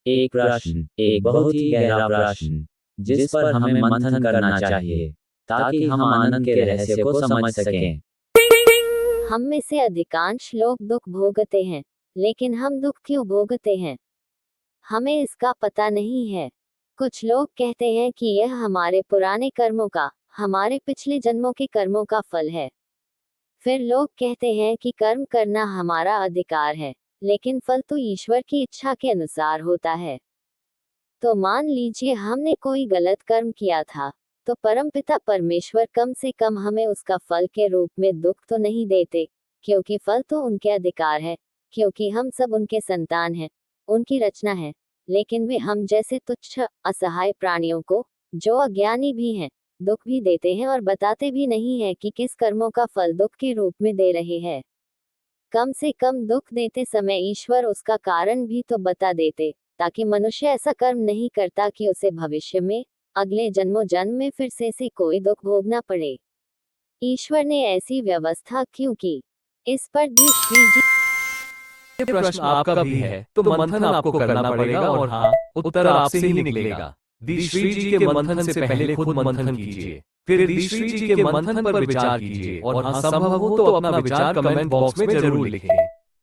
एक प्रश्न, एक बहुत ही गहरा प्रश्न, जिस पर हमें मंथन करना चाहिए, ताकि हम आनंद के रहस्य को समझ सकें। हम में से अधिकांश लोग दुख भोगते हैं, लेकिन हम दुख क्यों भोगते हैं? हमें इसका पता नहीं है। कुछ लोग कहते हैं कि यह हमारे पुराने कर्मों का, हमारे पिछले जन्मों के कर्मों का फल है। फिर लोग कहते हैं कि कर्म करना हमारा अधिकार है, लेकिन फल तो ईश्वर की इच्छा के अनुसार होता है। तो मान लीजिए हमने कोई गलत कर्म किया था, तो परमपिता परमेश्वर कम से कम हमें उसका फल के रूप में दुख तो नहीं देते, क्योंकि फल तो उनके अधिकार है, क्योंकि हम सब उनके संतान हैं, उनकी रचना है। लेकिन वे हम जैसे तुच्छ असहाय प्राणियों को, जो अज्ञानी भी हैं, दुख भी देते हैं और बताते भी नहीं है कि किस कर्मों का फल दुख के रूप में दे रहे हैं। कम से कम दुख देते समय ईश्वर उसका कारण भी तो बता देते, ताकि मनुष्य ऐसा कर्म नहीं करता कि उसे भविष्य में, अगले जन्मों जन्म में फिर से कोई दुख भोगना पड़े। ईश्वर ने ऐसी व्यवस्था क्यों की? इस पर दी श्री जी ये प्रश्न आपका भी है तो मंथन आपको करना पड़ेगा और हाँ, उत्तर आपसे ही निकलेगा। दिश्री जी के मंथन से पहले खुद मंथन कीजिए, फिर दिश्री जी के मंथन पर विचार कीजिए और हाँ, संभव हो तो अपना विचार कमेंट बॉक्स में जरूर लिखें।